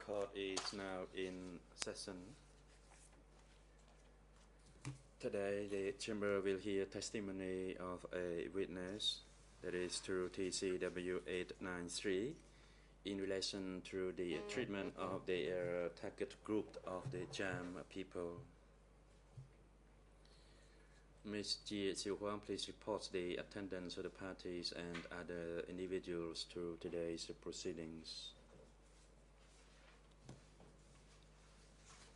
court is now in session. Today, the chamber will hear testimony of a witness, that is through TCW 893, in relation to the treatment of the target group of the Cham people. Ms. Jie Siu Huang, please report the attendance of the parties and other individuals to today's proceedings.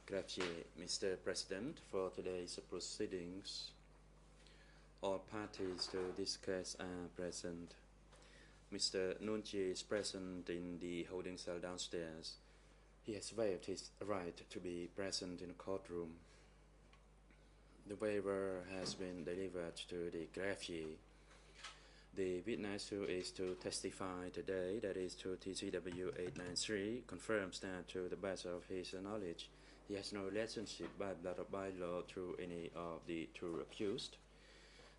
Grazie, Mr. President. For today's proceedings, all parties to this case are present. Mr. Nunchi is present in the holding cell downstairs. He has waived his right to be present in the courtroom. The waiver has been delivered to the greffier. The witness who is to testify today, that is to TCW 893, confirms that to the best of his knowledge, he has no relationship by blood or by law to any of the two accused,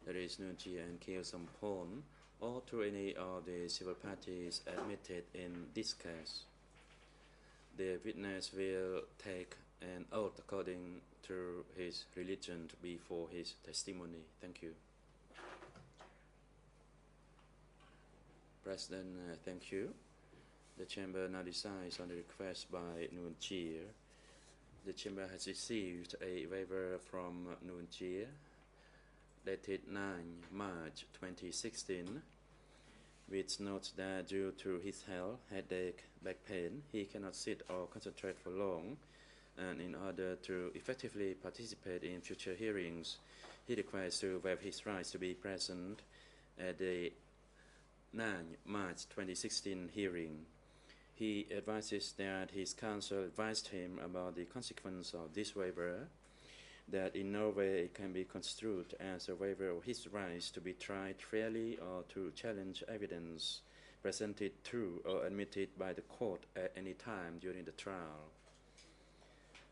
that is Nunchi and Keo Sampon, or to any of the civil parties admitted in this case. The witness will take an oath according to his religion before his testimony. Thank you. President, thank you. The Chamber now decides on the request by Nuon Chea. The Chamber has received a waiver from Nuon Chea dated 9 March 2016, which notes that due to his health, headache, back pain, he cannot sit or concentrate for long, and in order to effectively participate in future hearings, he requires to waive his rights to be present at the 9 March 2016 hearing. He advises that his counsel advised him about the consequence of this waiver, that in no way it can be construed as a waiver of his rights to be tried fairly or to challenge evidence presented to or admitted by the court at any time during the trial.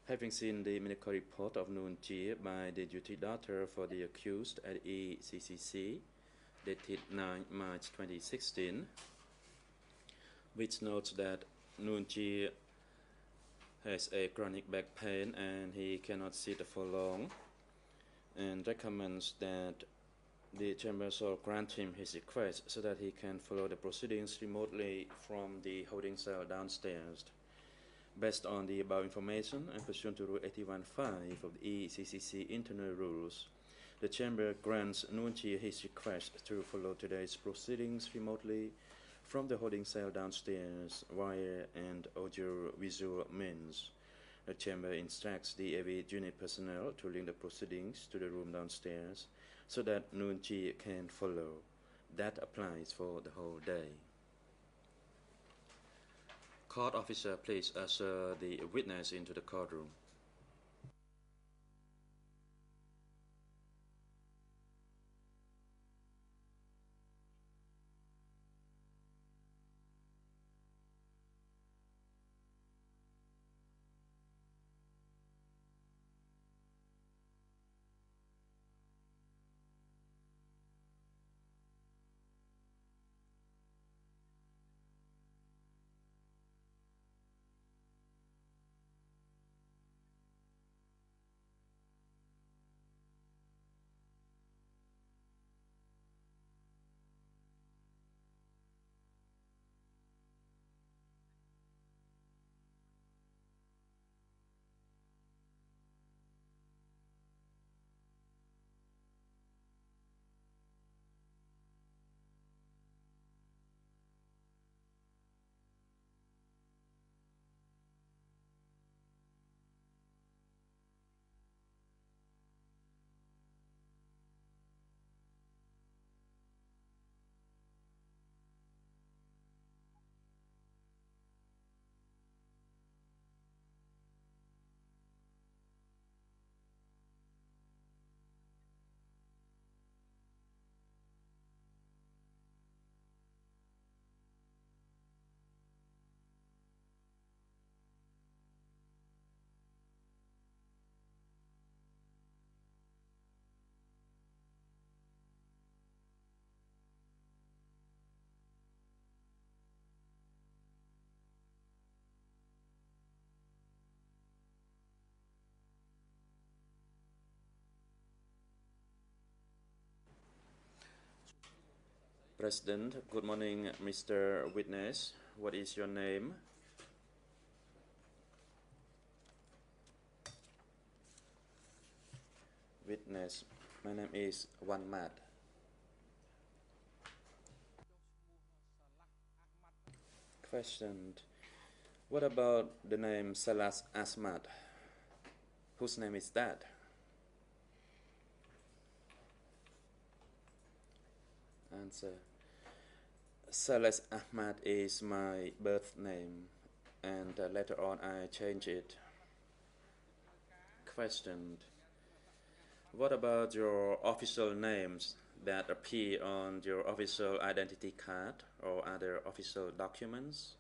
Having seen the medical report of Nuon Chea by the duty doctor for the accused at ECCC, dated 9 March 2016, which notes that Nuon Chea has a chronic back pain and he cannot sit for long, and recommends that the Chamber shall grant him his request so that he can follow the proceedings remotely from the holding cell downstairs. Based on the above information and pursuant to Rule 81.5 of the ECCC internal rules, the Chamber grants Nuon Chea his request to follow today's proceedings remotely from the holding cell downstairs via and audio-visual means. The Chamber instructs the AV unit personnel to link the proceedings to the room downstairs so that Nuon Chea can follow. That applies for the whole day. Court officer, please usher the witness into the courtroom. President, good morning, Mr. Witness. What is your name? Witness, my name is Wan Mat. Question, what about the name Salas Ahmad? Whose name is that? Answer, Salas Ahmad is my birth name, and later on I changed it. Question, what about your official names that appear on your official identity card or other official documents?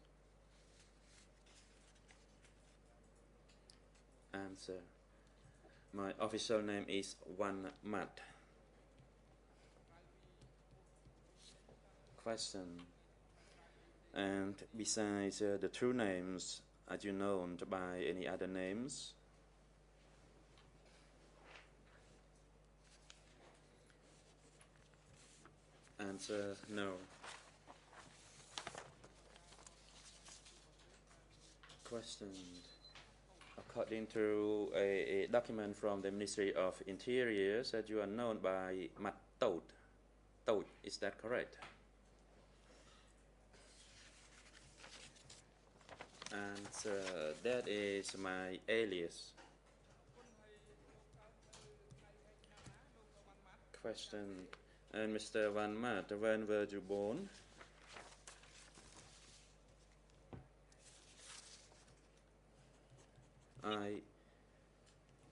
Answer, my official name is Wan Mat. Question, and besides the true names, are you known by any other names? Answer, no. Question, according to a document from the Ministry of Interior, said you are known by Mat Tot. Tot, is that correct? Answer, that is my alias. Question, and Mr. Van Mat, when were you born? I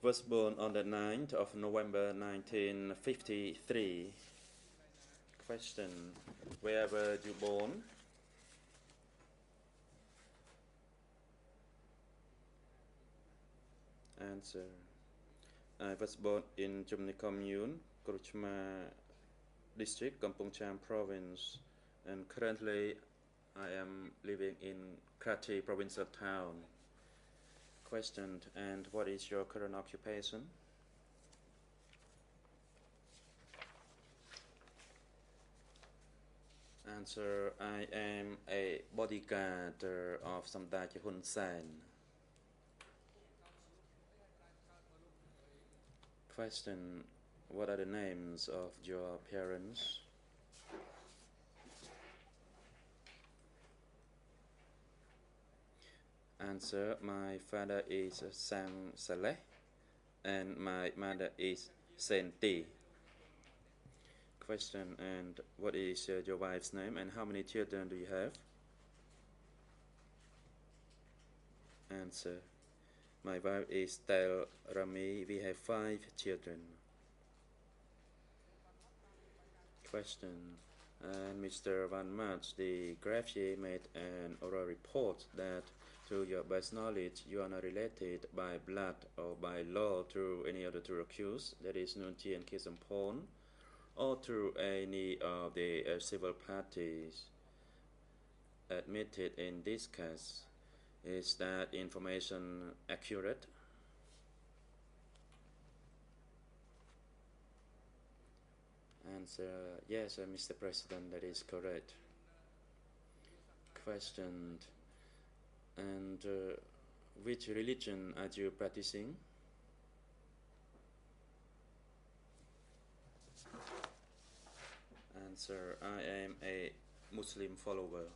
was born on the 9th of November 1953. Question, where were you born? Answer, I was born in Chumni Commune, Kruchma District, Kampong Cham Province, and currently I am living in Kratie Provincial Town. Question, and what is your current occupation? Answer, I am a bodyguard of Samdech Hun Sen. Question, what are the names of your parents? Answer, my father is Sang Saleh and my mother is Senti. Question, and what is your wife's name and how many children do you have? Answer, my wife is Tel Rami. We have 5 children. Question, and Mr. Van Mat, the greffier made an oral report that to your best knowledge you are not related by blood or by law to any other two accused, that is Nuon Chea and Khe Sampon, or through any of the civil parties admitted in this case. Is that information accurate? Answer, yes, Mr. President, that is correct. Question, and which religion are you practicing? Answer, I am a Muslim follower.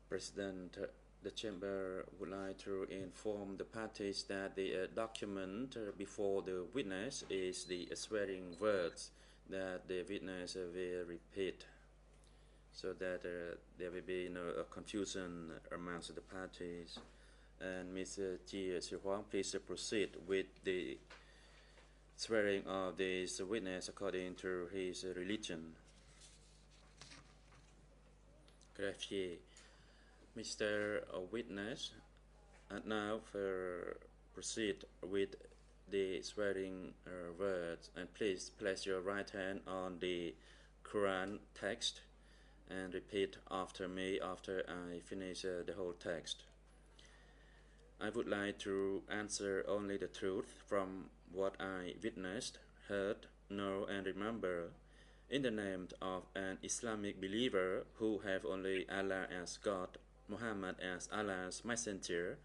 President, the Chamber would like to inform the parties that the document before the witness is the swearing words that the witness will repeat, so that there will be no confusion amongst the parties. And Mr. Chia Si Huang, please proceed with the swearing of this witness according to his religion. Greffier, Mr. Witness, and now proceed with the swearing words, and please place your right hand on the Quran text and repeat after me after I finish the whole text. I would like to answer only the truth from what I witnessed, heard, know, and remember, in the name of an Islamic believer who have only Allah as God, Muhammad as Allah's messenger,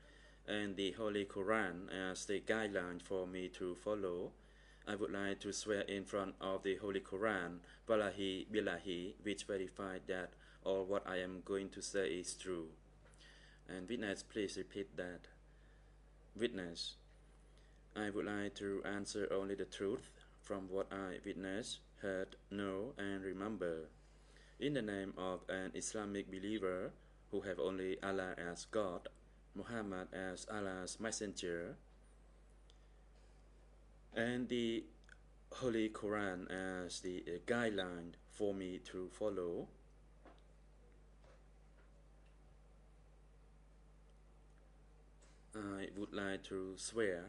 and the Holy Quran as the guideline for me to follow, I would like to swear in front of the Holy Quran, Wallahi Billahi, which verified that all what I am going to say is true. And witness, please repeat that. Witness, I would like to answer only the truth from what I witnessed, heard, know, and remember. In the name of an Islamic believer who have only Allah as God, Muhammad as Allah's messenger, and the Holy Quran as the guideline for me to follow, I would like to swear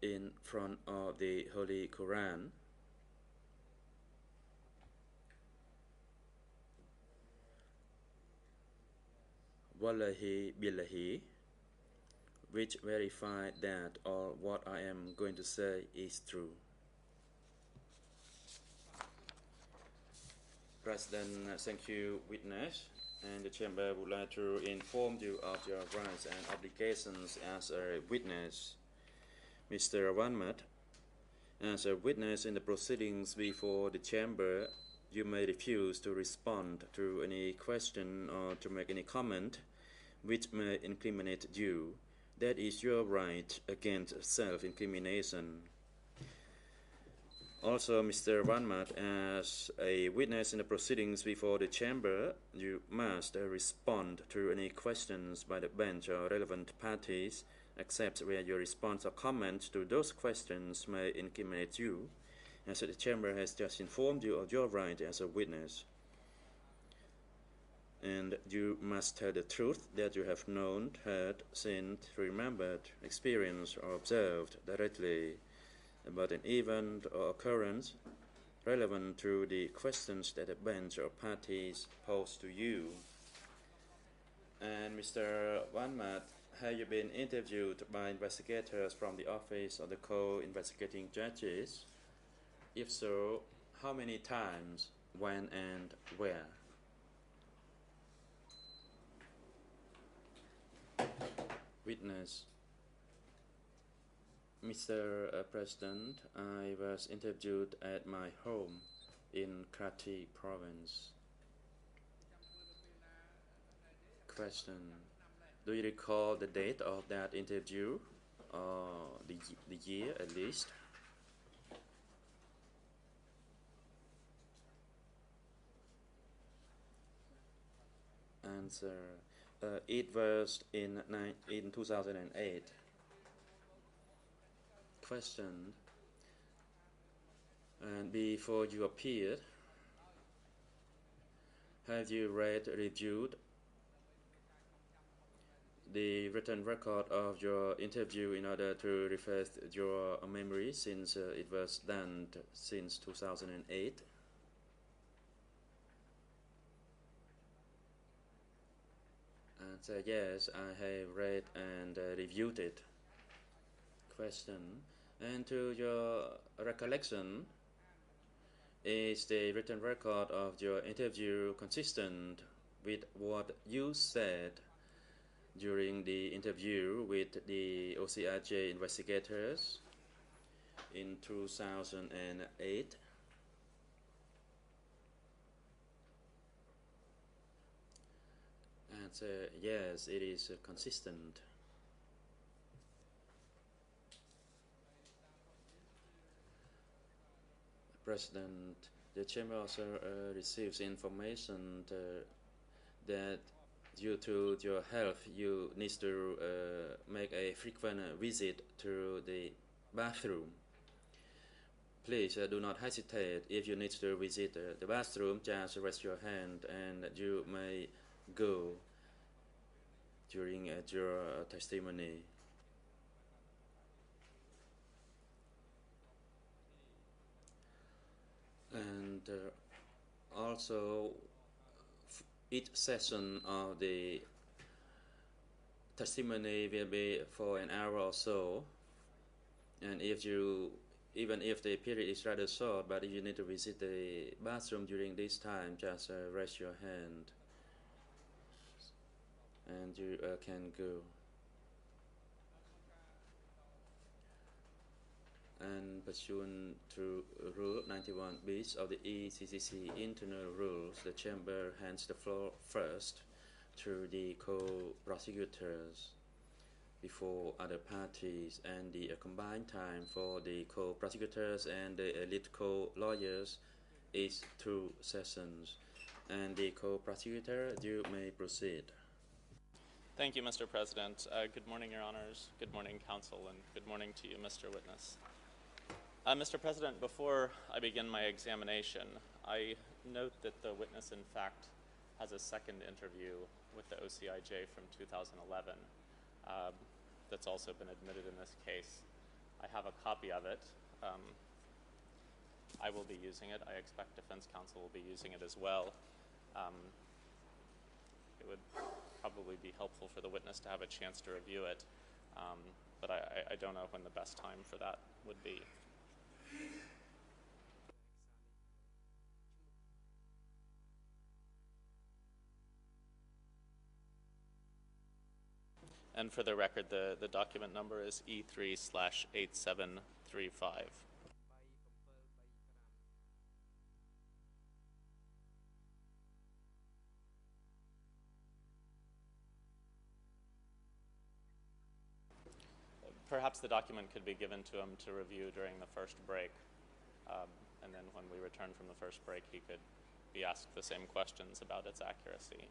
in front of the Holy Quran, Wallahi Billahi, which verify that all what I am going to say is true. President, thank you, witness. And the Chamber would like to inform you of your rights and obligations as a witness. Mr. Wanmat, as a witness in the proceedings before the Chamber, you may refuse to respond to any question or to make any comment which may incriminate you. That is your right against self-incrimination. Also, Mr. Wanmat, as a witness in the proceedings before the Chamber, you must respond to any questions by the bench or relevant parties, except where your response or comment to those questions may incriminate you, as the Chamber has just informed you of your right as a witness. And you must tell the truth that you have known, heard, seen, remembered, experienced, or observed directly about an event or occurrence relevant to the questions that the bench or parties pose to you. And Mr. Wanmat, have you been interviewed by investigators from the Office of the Co-Investigating Judges? If so, how many times, when, and where? Witness. Mr. President, I was interviewed at my home in Kratie province. Question. Do you recall the date of that interview or the year at least? Answer. It was in 2008. Question. And before you appeared, have you read, reviewed the written record of your interview in order to refresh your memory, since it was done since 2008? Answer. Yes, I have read and reviewed it. Question. And to your recollection, is the written record of your interview consistent with what you said during the interview with the OCRJ investigators in 2008? Answer. Yes, it is consistent. President, the Chamber also receives information that due to your health, you need to make a frequent visit to the bathroom. Please do not hesitate. If you need to visit the bathroom, just raise your hand and you may go during your testimony. And also, each session of the testimony will be for an hour or so. And if you even if the period is rather short, but if you need to visit the bathroom during this time, just raise your hand and you can go. And pursuant to Rule 91 bis of the ECCC internal rules, the Chamber hands the floor first to the co-prosecutors before other parties, and the combined time for the co-prosecutors and the lead co-lawyers is 2 sessions. And the co-prosecutor, you may proceed. Thank you, Mr. President. Good morning, Your Honors. Good morning, Counsel, and good morning to you, Mr. Witness. Mr. President, before I begin my examination, I note that the witness, in fact, has a second interview with the OCIJ from 2011 that's also been admitted in this case. I have a copy of it. I will be using it. I expect defense counsel will be using it as well. It would probably be helpful for the witness to have a chance to review it, but I don't know when the best time for that would be. And for the record, the document number is E3/8735. Perhaps the document could be given to him to review during the first break, and then when we return from the first break, he could be asked the same questions about its accuracy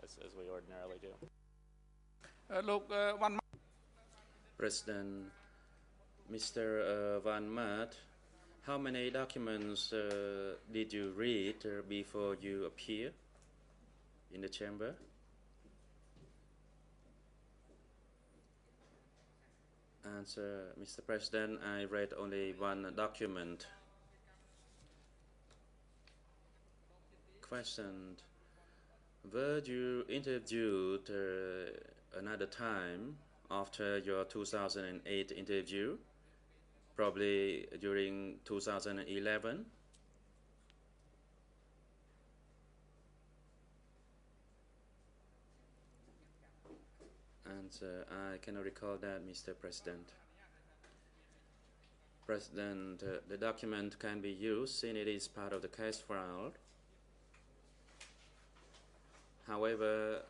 as we ordinarily do. President, Mr. Van Maat, how many documents did you read before you appear in the chamber? Answer, Mr. President, I read only 1 document. Question, were you interviewed another time after your 2008 interview, probably during 2011? Answer, I cannot recall that, Mr. President. President, the document can be used since it is part of the case file. However,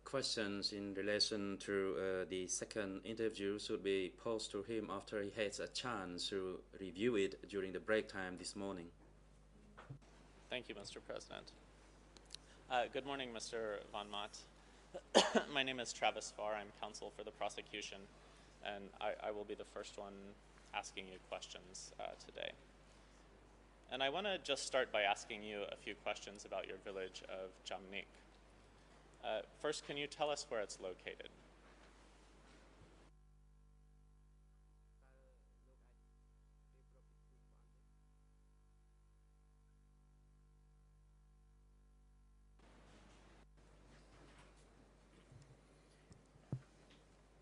questions in relation to the second interview should be posed to him after he has a chance to review it during the break time this morning. Thank you, Mr. President. Good morning, Mr. Van Maat. My name is Travis Farr. I'm counsel for the prosecution, and I will be the first one asking you questions today. And I want to just start by asking you a few questions about your village of Jamnik. First, can you tell us where it's located?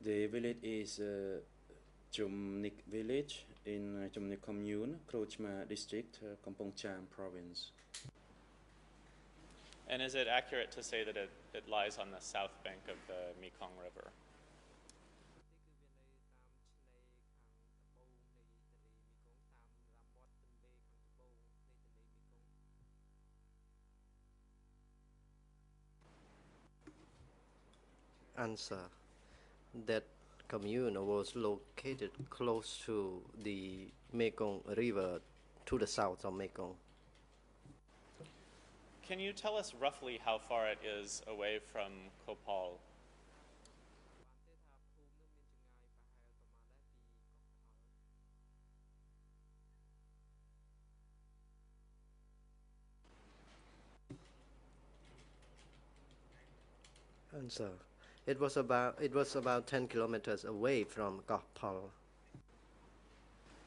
The village is Jamnik village in Jamnik commune, Krochma district, Kampong Cham province. And is it accurate to say that it lies on the south bank of the Mekong River? Answer, that commune was located close to the Mekong River, to the south of Mekong. Can you tell us roughly how far it is away from Kopal? Answer, it was about 10 kilometers away from Kopal.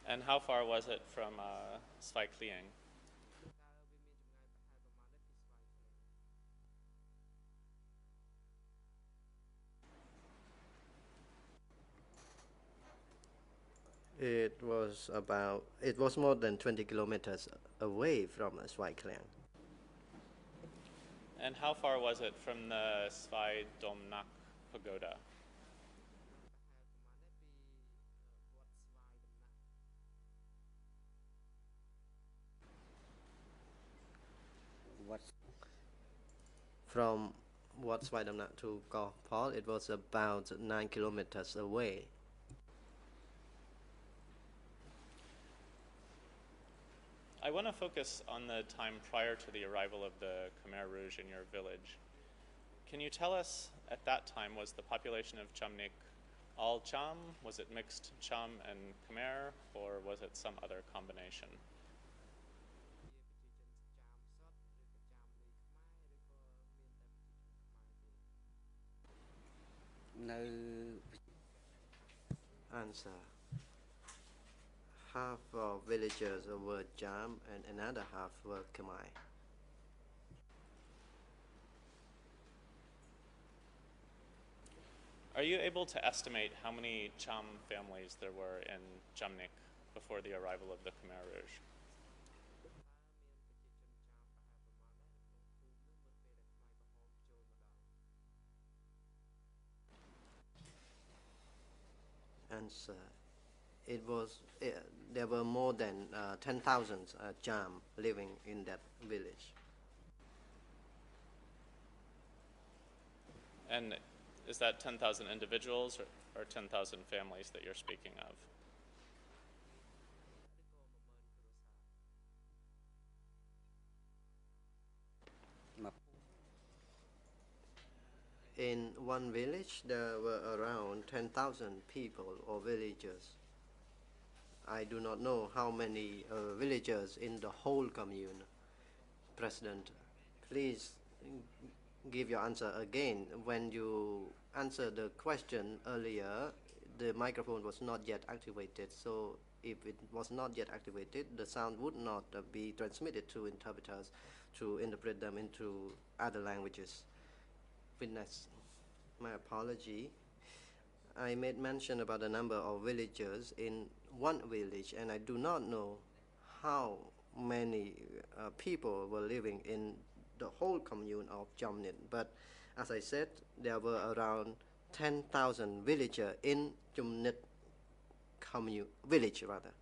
And how far was it from Svai Kliang? It was more than 20 kilometers away from Svai Klang. And how far was it from the Svai Domnak pagoda? From Wat Svai Domnak to Koh Paul, it was about 9 kilometers away. I want to focus on the time prior to the arrival of the Khmer Rouge in your village. Can you tell us, at that time, was the population of Chamnik all Cham? Was it mixed Cham and Khmer, or was it some other combination? Answer. Half of villagers were Cham and another half were Khmer. Are you able to estimate how many Cham families there were in Chamnik before the arrival of the Khmer Rouge? Answer. There were more than 10,000 Cham living in that village. And is that 10,000 individuals or 10,000 families that you're speaking of? In one village, there were around 10,000 people or villagers. I do not know how many villagers in the whole commune. President, please give your answer again. When you answered the question earlier, the microphone was not yet activated, so if it was not yet activated, the sound would not be transmitted to interpreters to interpret them into other languages. Witness, my apology. I made mention about the number of villagers in one village, and I do not know how many people were living in the whole commune of Jamnit. But as I said, there were around 10,000 villagers in Jamnit village rather.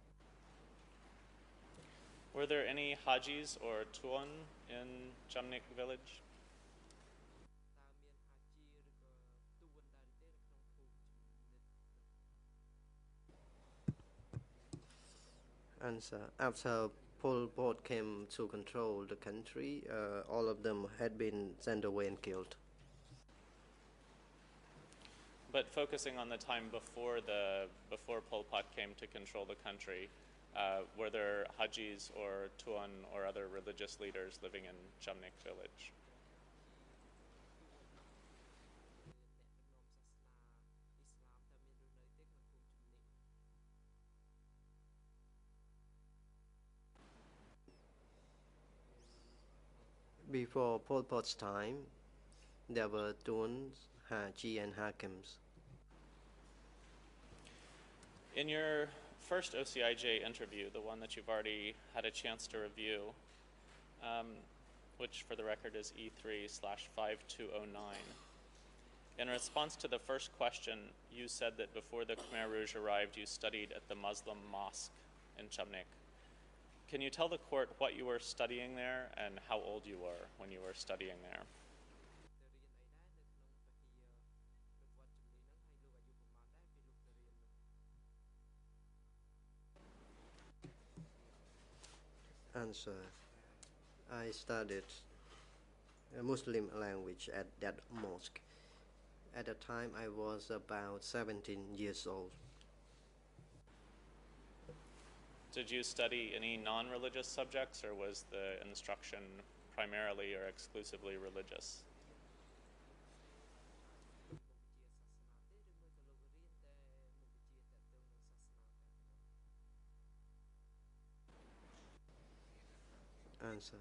Were there any Hajis or Tuon in Jamnik village? Answer. After Pol Pot came to control the country, all of them had been sent away and killed. But focusing on the time before Pol Pot came to control the country, were there Hajis or Tuon or other religious leaders living in Jamnik village? Before Pol Pot's time, there were Tuns, Haji, and Hakims. In your first OCIJ interview, the one that you've already had a chance to review, which for the record is E3/5209, in response to the first question, you said that before the Khmer Rouge arrived, you studied at the Muslim mosque in Chamnik. Can you tell the court what you were studying there and how old you were when you were studying there? Answer. I studied a Muslim language at that mosque. At the time, I was about 17 years old. Did you study any non-religious subjects, or was the instruction primarily or exclusively religious? Answer.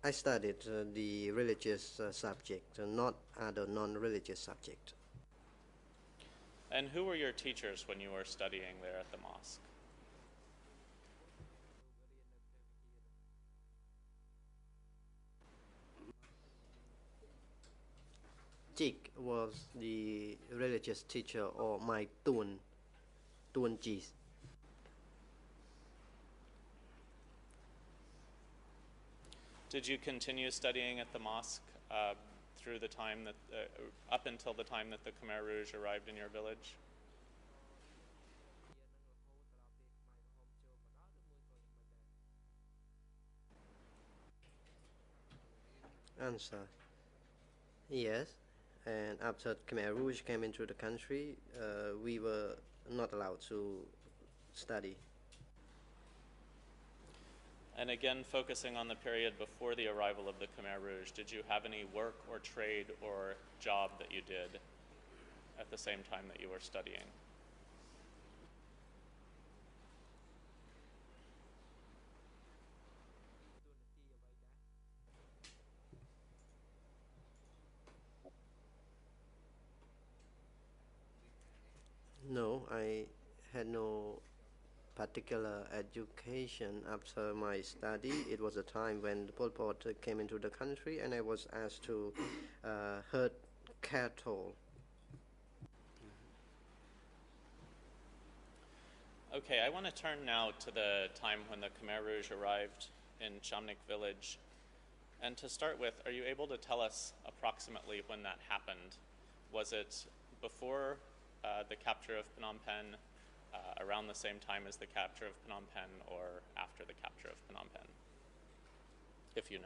I studied the religious subject, not other non-religious subject. And who were your teachers when you were studying there at the mosque? Jik was the religious teacher, or my Tuan Ji. Did you continue studying at the mosque through the time that, up until the time that the Khmer Rouge arrived in your village? Answer: yes. And after Khmer Rouge came into the country, we were not allowed to study. And again, focusing on the period before the arrival of the Khmer Rouge, did you have any work or trade or job that you did at the same time that you were studying? No, I had no particular education after my study. It was a time when Pol Pot came into the country, and I was asked to herd cattle. Okay, I want to turn now to the time when the Khmer Rouge arrived in Chamnik village. And to start with, are you able to tell us approximately when that happened? Was it before the capture of Phnom Penh, around the same time as the capture of Phnom Penh, or after the capture of Phnom Penh, if you know?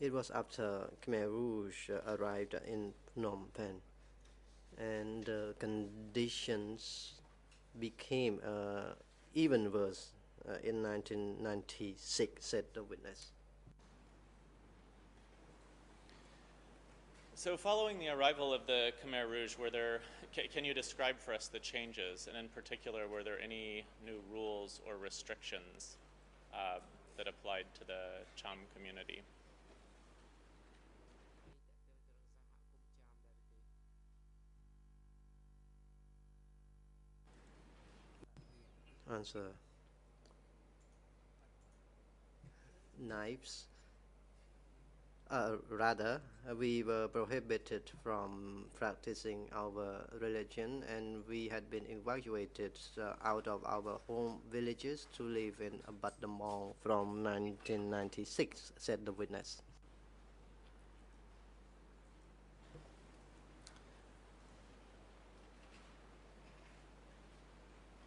It was after Khmer Rouge arrived in Phnom Penh, and conditions became even worse in 1996, said the witness. So following the arrival of the Khmer Rouge, can you describe for us the changes? And in particular, were there any new rules or restrictions that applied to the Cham community? Answer: knives. Rather, we were prohibited from practicing our religion, and we had been evacuated out of our home villages to live in Battambang from 1996, said the witness.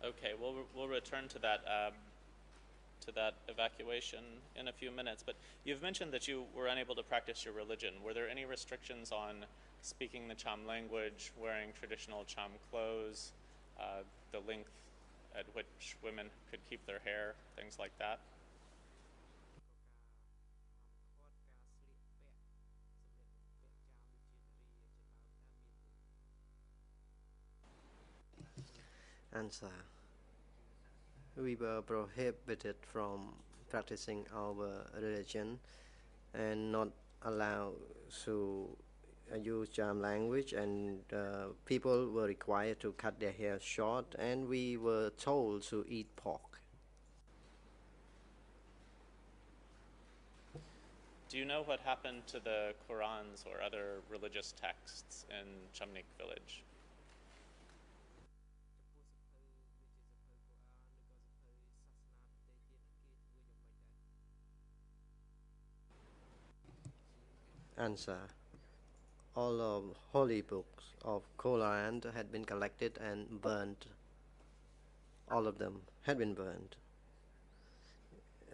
Okay, we'll return to that evacuation in a few minutes. But you've mentioned that you were unable to practice your religion. Were there any restrictions on speaking the Cham language, wearing traditional Cham clothes, the length at which women could keep their hair, things like that? Answer: we were prohibited from practicing our religion and not allowed to use Cham language, and people were required to cut their hair short, and we were told to eat pork. Do you know what happened to the Qurans or other religious texts in Chamnik village? Answer: all of holy books of Quran had been collected and burned. All of them had been burned.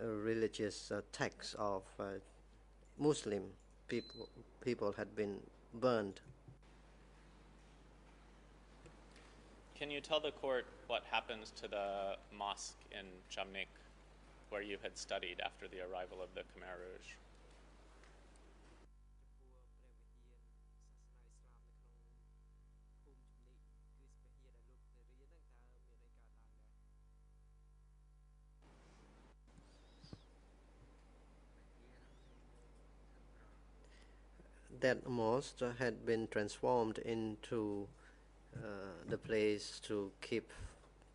Religious texts of Muslim people had been burned. Can you tell the court what happened to the mosque in Chamnik where you had studied after the arrival of the Khmer Rouge? That mosque had been transformed into the place to keep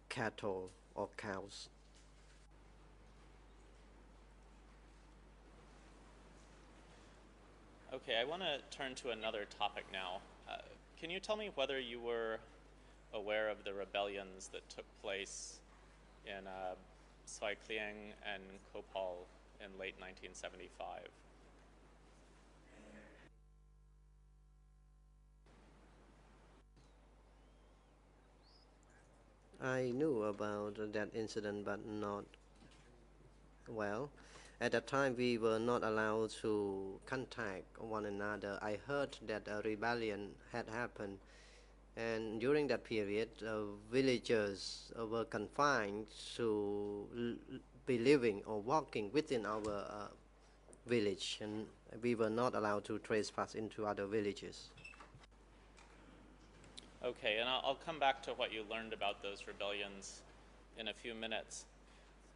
cattle or cows. Okay, I want to turn to another topic now. Can you tell me whether you were aware of the rebellions that took place in Sai Klieng and Kopal in late 1975? I knew about that incident, but not well. At that time, we were not allowed to contact one another. I heard that a rebellion had happened, and during that period, villagers were confined to be living or walking within our village, and we were not allowed to trespass into other villages. Okay, and I'll come back to what you learned about those rebellions in a few minutes.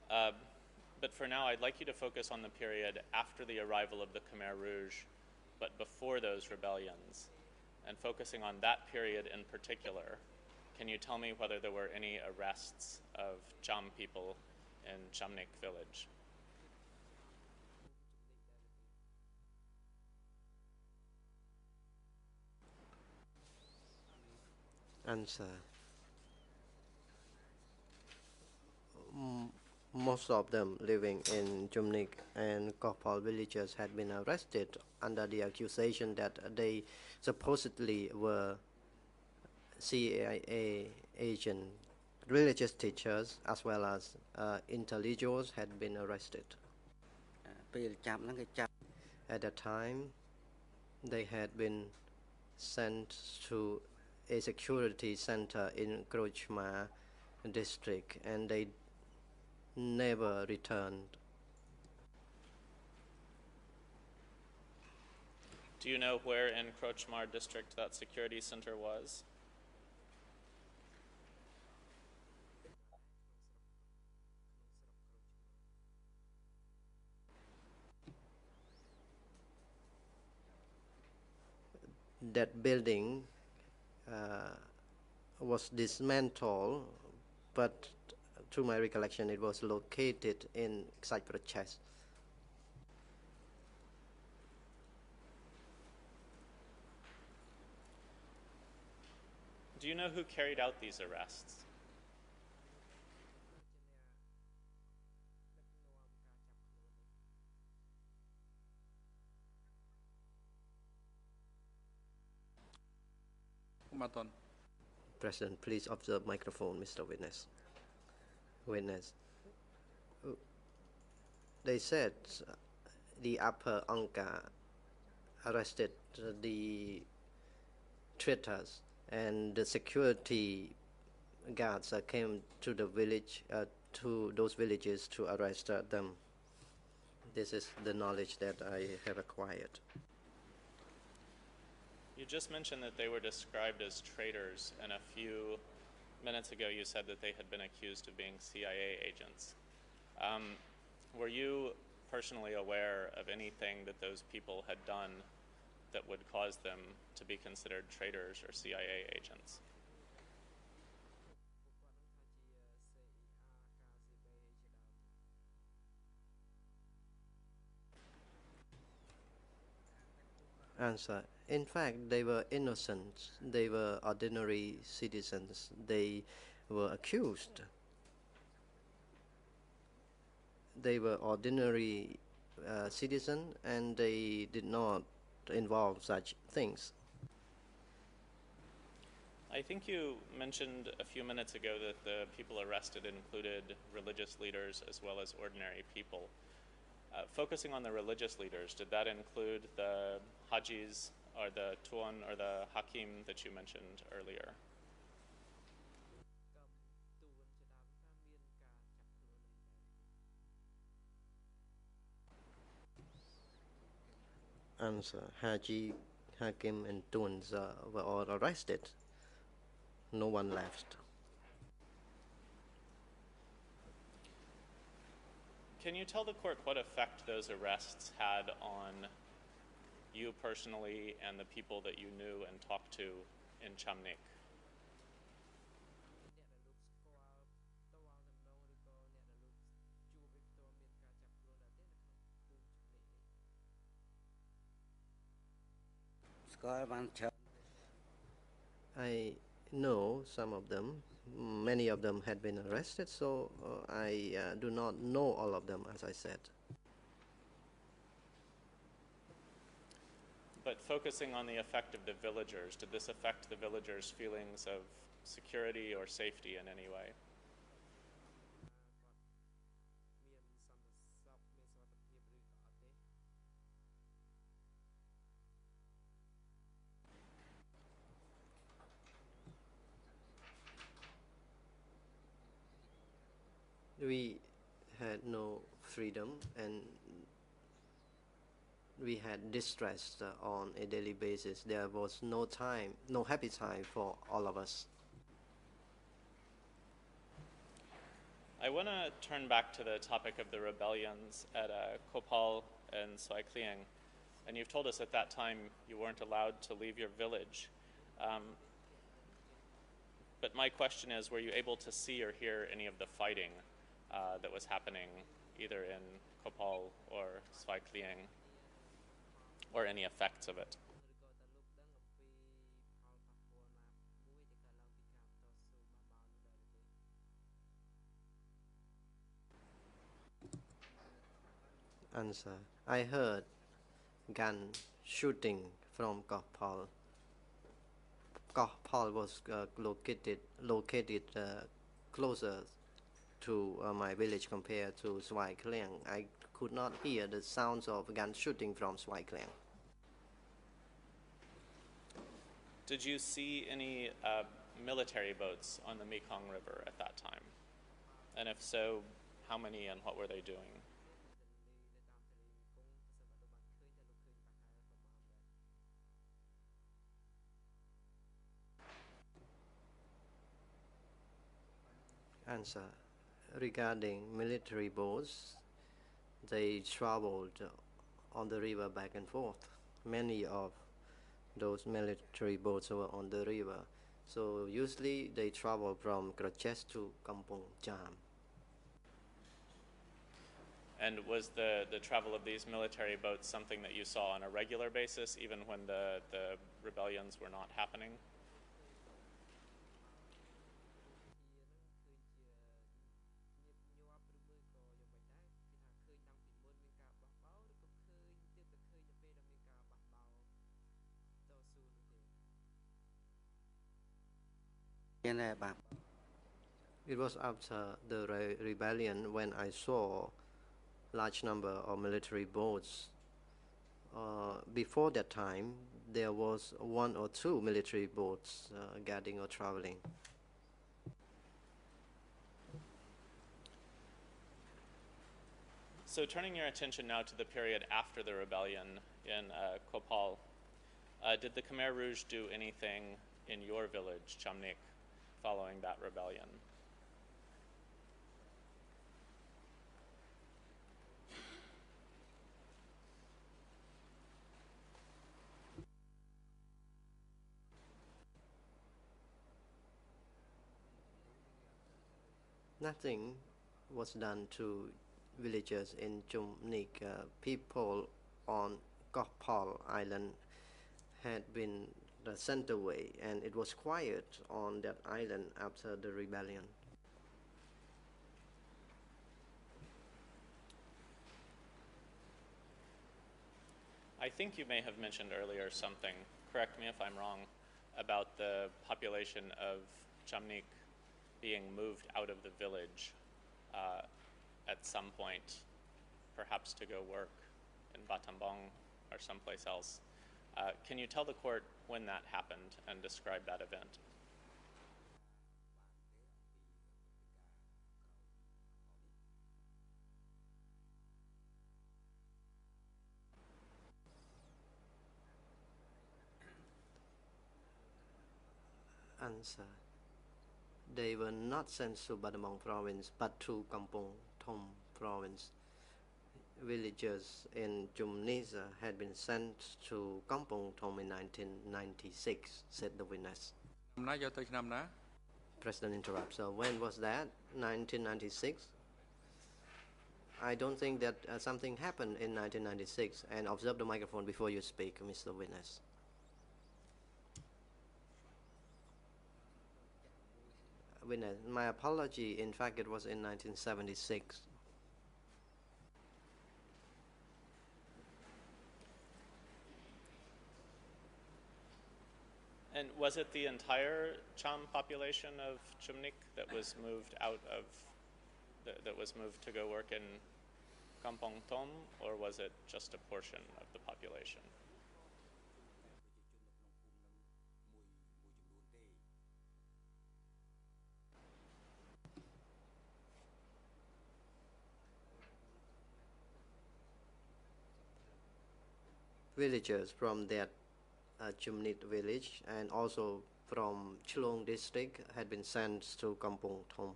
But for now, I'd like you to focus on the period after the arrival of the Khmer Rouge, but before those rebellions. And focusing on that period in particular, can you tell me whether there were any arrests of Cham people in Chamnik village? Answer. Most of them living in Jumnik and Kopal villages had been arrested under the accusation that they supposedly were CIA agent. Religious teachers as well as intellectuals had been arrested. At that time, they had been sent to a security center in Krochma district, and they never returned. Do you know where in Krochmar district that security center was? That building was dismantled, but to my recollection, it was located in Cyprus. Do you know who carried out these arrests? President, please observe microphone, Mr. Witness. Witness. They said the upper Angka arrested the traitors, and the security guards came to the village, to those villages to arrest them. This is the knowledge that I have acquired. You just mentioned that they were described as traitors, and a few minutes ago you said that they had been accused of being CIA agents. Were you personally aware of anything that those people had done that would cause them to be considered traitors or CIA agents? Answer. In fact, they were innocent. They were ordinary citizens. They were accused. They were ordinary citizens, and they did not involve such things. I think you mentioned a few minutes ago that the people arrested included religious leaders as well as ordinary people. Focusing on the religious leaders, did that include the Hajis or the Tuan or the Hakim that you mentioned earlier? Answer. Haji, Hakim, and Tuns were all arrested. No one left. Can you tell the court what effect those arrests had on you personally and the people that you knew and talked to in Chamnik? I know some of them. Many of them had been arrested, so I do not know all of them, as I said. But focusing on the effect of the villagers, did this affect the villagers' feelings of security or safety in any way? We had no freedom, and we had distress on a daily basis. There was no time, no happy time for all of us. I want to turn back to the topic of the rebellions at Kopal and Soai Klieng. And you've told us at that time you weren't allowed to leave your village. But my question is, were you able to see or hear any of the fighting that was happening either in Kopal or Soai Klieng, or any effects of it? Answer. I heard gun shooting from Kopal. Kopal was located closer to my village compared to Soai Klieng. I could not hear the sounds of gun shooting from Soai Klieng. Did you see any military boats on the Mekong River at that time? And if so, how many and what were they doing? Answer. Regarding military boats, they traveled on the river back and forth. Many of those military boats were on the river. So usually they travel from Kraches to Kampong Jam. And was the travel of these military boats something that you saw on a regular basis, even when the rebellions were not happening? It was after the rebellion when I saw large number of military boats. Before that time, there was one or two military boats guarding or traveling. So turning your attention now to the period after the rebellion in Kopal, did the Khmer Rouge do anything in your village, Chamnik, following that rebellion? Nothing was done to villagers in Chumnik. People on Kopal Island had been sent away, and it was quiet on that island after the rebellion. I think you may have mentioned earlier something, correct me if I'm wrong, about the population of Chamnik being moved out of the village at some point, perhaps to go work in Battambang or someplace else. Can you tell the court when that happened and describe that event? Answer. They were not sent to Battambang province, but to Kampong Thom province. villagers in Jumnisa had been sent to Kampong Thom in 1996, said the witness. President interrupts. So when was that? 1996? I don't think that something happened in 1996. And observe the microphone before you speak, Mr. Witness. Witness, my apology. In fact, it was in 1976. And was it the entire Cham population of Chumnik that was moved out of, that was moved to go work in Kampong Thom, or was it just a portion of the population? Villagers from that Chumnit village and also from Chlong district had been sent to Kampong Thom.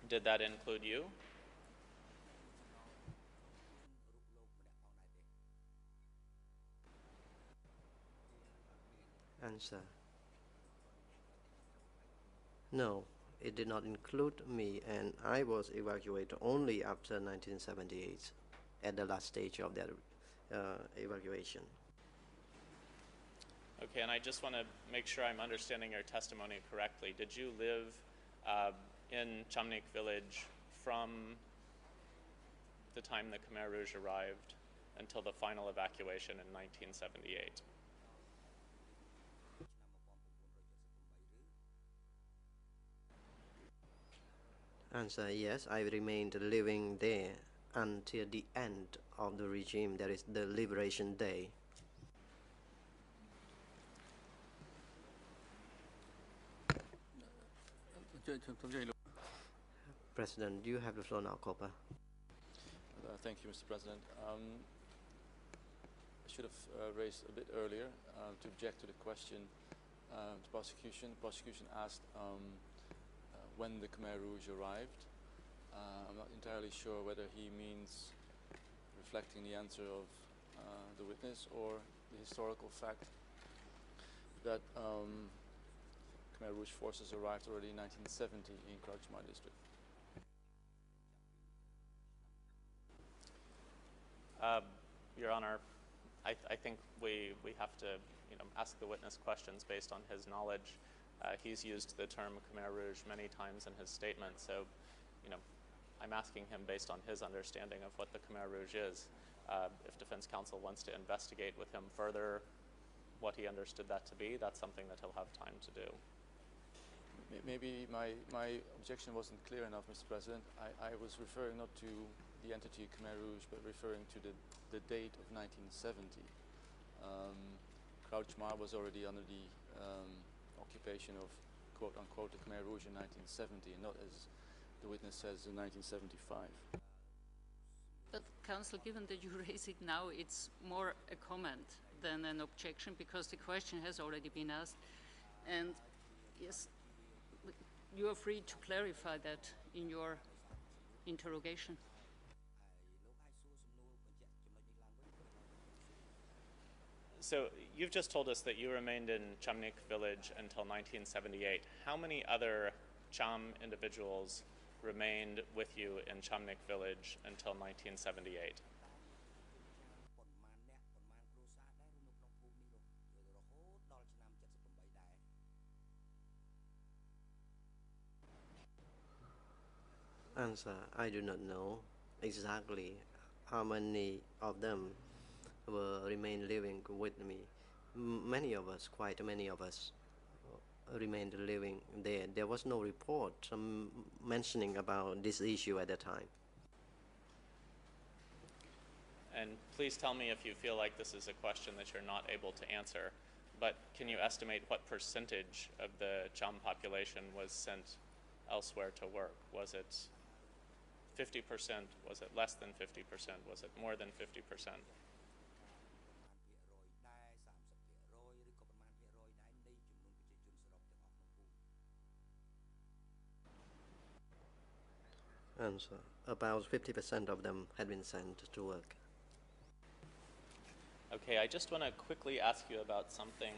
Did that include you? Answer. No, it did not include me, and I was evacuated only after 1978, at the last stage of that evacuation. Okay, and I just want to make sure I'm understanding your testimony correctly. Did you live in Chamnik village from the time the Khmer Rouge arrived until the final evacuation in 1978? Answer, yes, I remained living there until the end of the regime, that is the Liberation Day. President, you have the floor now, Kopa. Thank you, Mr. President. I should have raised a bit earlier to object to the question to prosecution. Prosecution asked when the Khmer Rouge arrived. I'm not entirely sure whether he means reflecting the answer of the witness or the historical fact that Khmer Rouge forces arrived already in 1970 in Crouch Mar district. Your Honor, I think we have to ask the witness questions based on his knowledge. He's used the term Khmer Rouge many times in his statement, so I'm asking him based on his understanding of what the Khmer Rouge is. If defense counsel wants to investigate with him further what he understood that to be, that's something that he'll have time to do. Maybe my objection wasn't clear enough, Mr. President. I was referring not to the entity Khmer Rouge, but referring to the date of 1970. Crouch Mar was already under the occupation of quote-unquote the Khmer Rouge in 1970, and not, as the witness says, in 1975. But counsel, given that you raise it now, it's more a comment than an objection, because the question has already been asked. And yes, you are free to clarify that in your interrogation. So you've just told us that you remained in Chamnik village until 1978. How many other Cham individuals remained with you in Chamnik village until 1978? Answer, I do not know exactly how many of them remain living with me. Many of us, quite many of us, remained living there. There was no report mentioning about this issue at the time. And please tell me if you feel like this is a question that you're not able to answer, but can you estimate what percentage of the Cham population was sent elsewhere to work? Was it 50%? Was it less than 50%? Was it more than 50%? Answer. About 50% of them had been sent to work. Okay, I just want to quickly ask you about something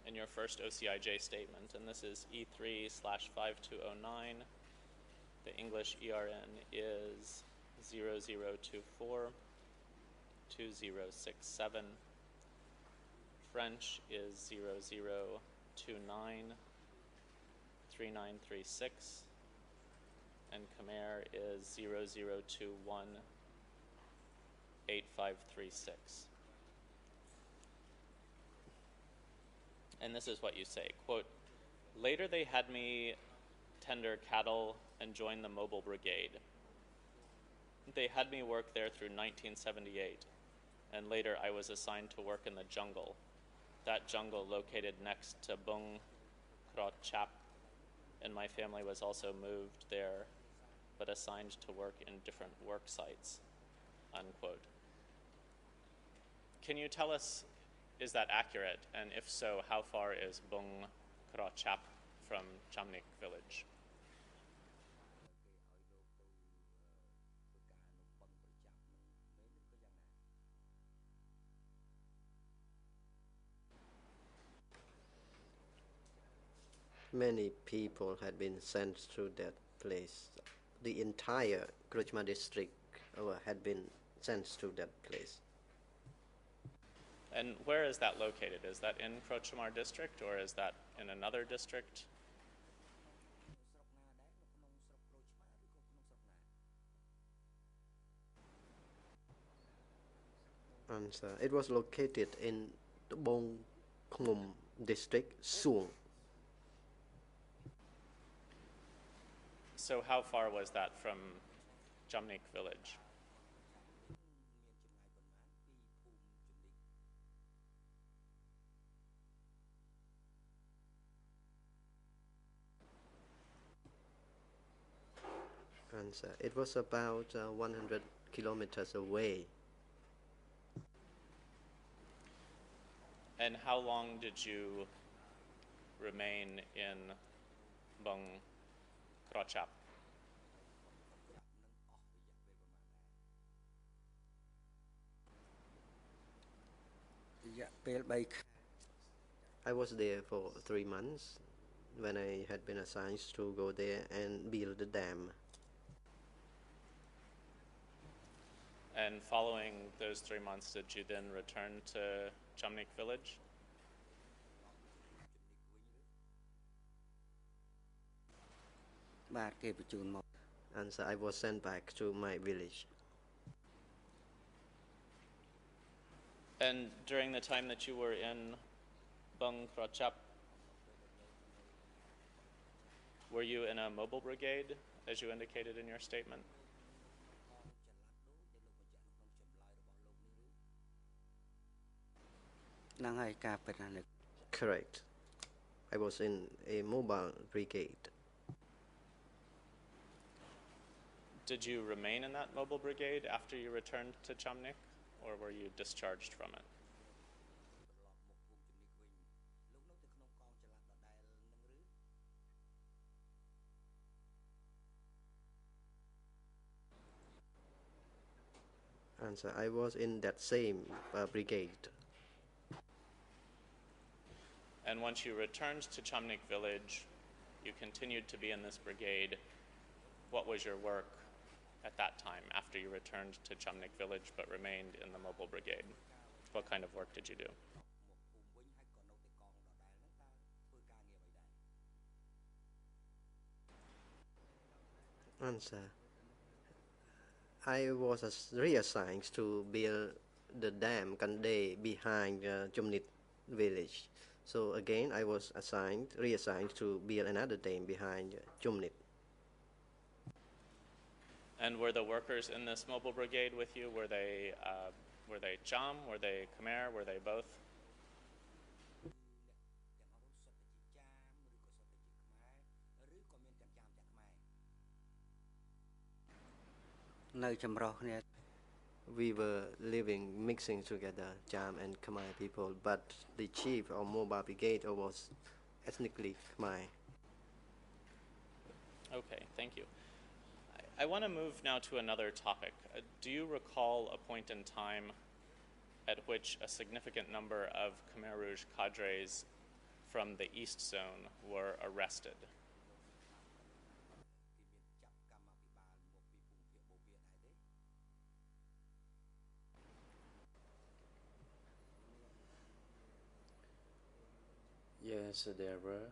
in your first OCIJ statement, and this is E3/5209. The English ERN is 0024-2067. French is 0029-3936. And Khmer is 0021-8536. And this is what you say, quote, "Later they had me tender cattle and join the mobile brigade. They had me work there through 1978, and later I was assigned to work in the jungle. That jungle located next to Bung Kro Chap, and my family was also moved there, but assigned to work in different work sites," unquote. Can you tell us, is that accurate? And if so, how far is Bung Kro Chap from Chamnik village? Many people had been sent to that place. The entire Krujma district had been sent to that place. And where is that located? Is that in Krochmar district, or is that in another district? Answer. It was located in the Bong Khmum district, Suong. So how far was that from Chamnik village? Answer. It was about 100 kilometers away. And how long did you remain in Bung Krochap? I was there for 3 months when I had been assigned to go there and build the dam. And following those 3 months, did you then return to Chamnik village? Answer. I was sent back to my village. And during the time that you were in Bung Krochap, were you in a mobile brigade, as you indicated in your statement? Correct. I was in a mobile brigade. Did you remain in that mobile brigade after you returned to Chamnik, or were you discharged from it? Answer. I was in that same brigade. And once you returned to Chamnik village, you continued to be in this brigade. What was your work at that time after you returned to Chamnik village but remained in the mobile brigade? What kind of work did you do? Answer. I was reassigned to build the dam Kande behind Jumnit village. So again, I was reassigned to build another dam behind Jumnit. And were the workers in this mobile brigade with you? Were they Cham? Were they Khmer? Were they both? We were living, mixing together, Cham and Khmer people, but the chief of mobile brigade was ethnically Khmer. Okay, thank you. I want to move now to another topic. Do you recall a point in time at which a significant number of Khmer Rouge cadres from the East Zone were arrested? Yes, there were.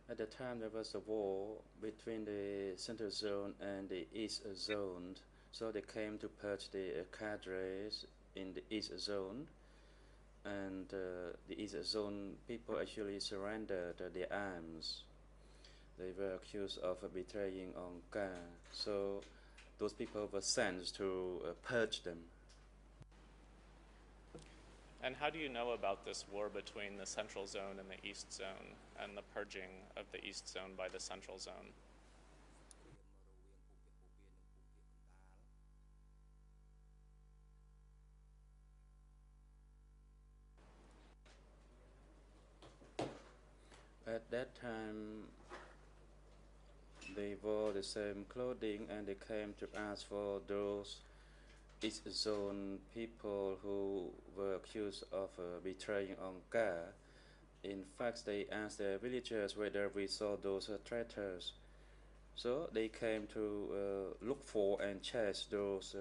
At the time, there was a war between the Central Zone and the East Zone, so they came to purge the cadres in the East Zone, and the East Zone people actually surrendered their arms. They were accused of betraying Angkar, so those people were sent to purge them. And how do you know about this war between the Central Zone and the East Zone and the purging of the East Zone by the Central Zone? At that time, they wore the same clothing and they came to ask for those East Zone people who were accused of betraying Angkar. In fact, they asked their villagers whether we saw those traitors. So they came to look for and chase those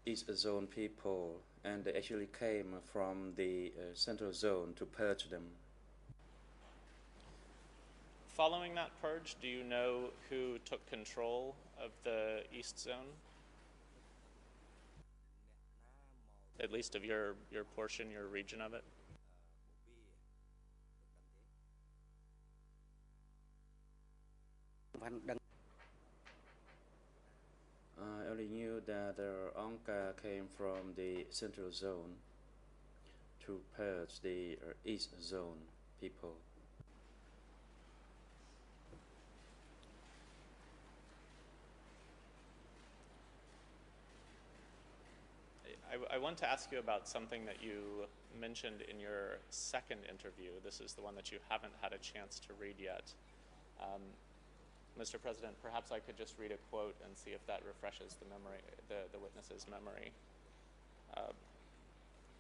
East Zone people, and they actually came from the Central Zone to purge them. Following that purge, do you know who took control of the East Zone? At least of your portion, your region of it? I only knew that Angkar came from the Central Zone to purge the East Zone people. I want to ask you about something that you mentioned in your second interview. This is the one that you haven't had a chance to read yet. Mr. President, perhaps I could just read a quote and see if that refreshes the memory, the witness's memory.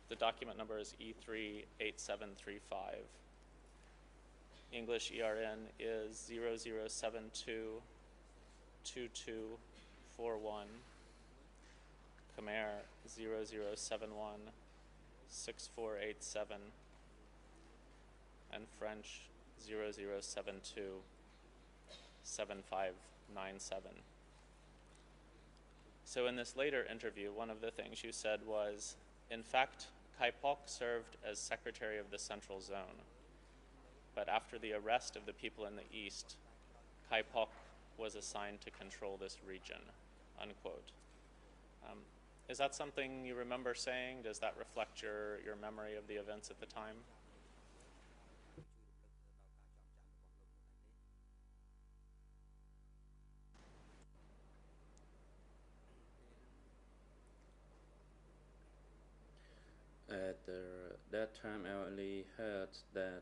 The document number is E38735. English ERN is 00722241. Khmer 00716487. And French 00727597. So in this later interview, one of the things you said was, in fact, Kai Pok served as secretary of the Central Zone. But after the arrest of the people in the East, Kai Pok was assigned to control this region, unquote. Is that something you remember saying? Does that reflect your memory of the events at the time? At that time, I only heard that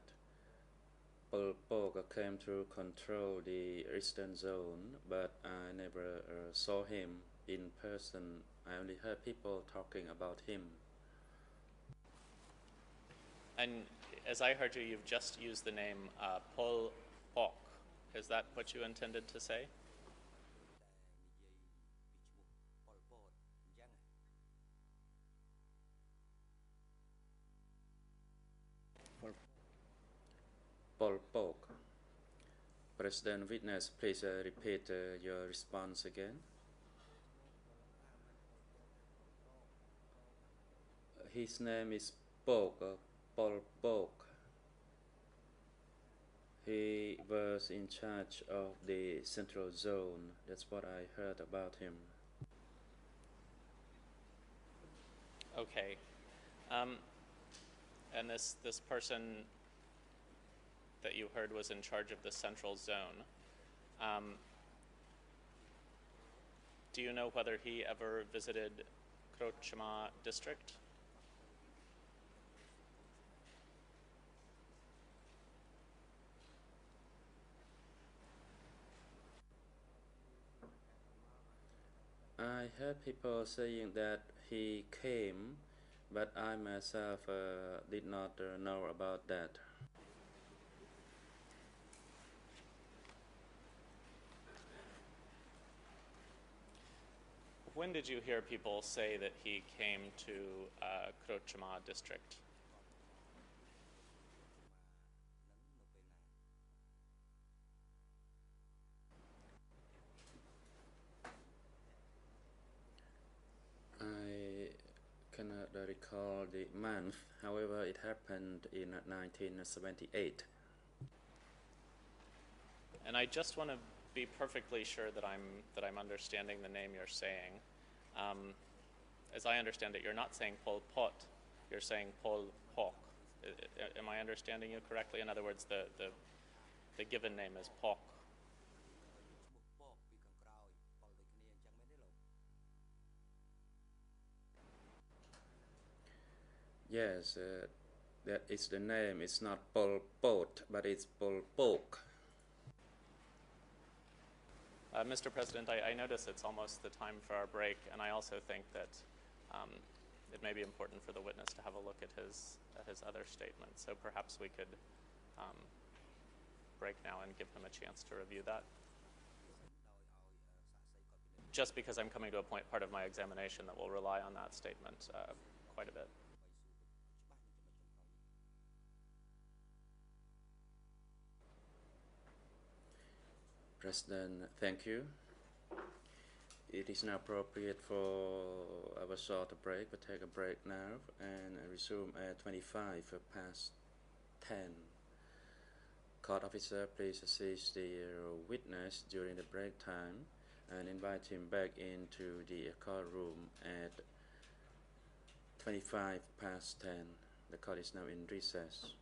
Pol Pot came to control the Eastern Zone, but I never saw him in person. I only heard people talking about him. And as I heard you, you've just used the name Pol Pot. Is that what you intended to say? Pol Pot. President Witness, please repeat your response again. His name is Pol Pot. He was in charge of the Central Zone. That's what I heard about him. Okay. And this person that you heard was in charge of the Central Zone. Do you know whether he ever visited Krochma district? I heard people saying that he came, but I myself did not know about that. When did you hear people say that he came to Krochima district? I cannot recall the month, however, it happened in 1978. And I just want to be perfectly sure that I'm understanding the name you're saying. As I understand it, you're not saying Pol Pot, you're saying Pol Pok. Am I understanding you correctly? In other words, the given name is Pok. Yes, that is the name. It's not Pol Pot, but it's Pol Pok. Mr. President, I notice it's almost the time for our break, and I also think that it may be important for the witness to have a look at his other statement. So perhaps we could break now and give him a chance to review that. Just because I'm coming to a part of my examination that will rely on that statement quite a bit. President, thank you. It is now appropriate for our short break. We'll take a break now and resume at 25 past 10. Court officer, please assist the witness during the break time and invite him back into the courtroom at 25 past 10. The court is now in recess.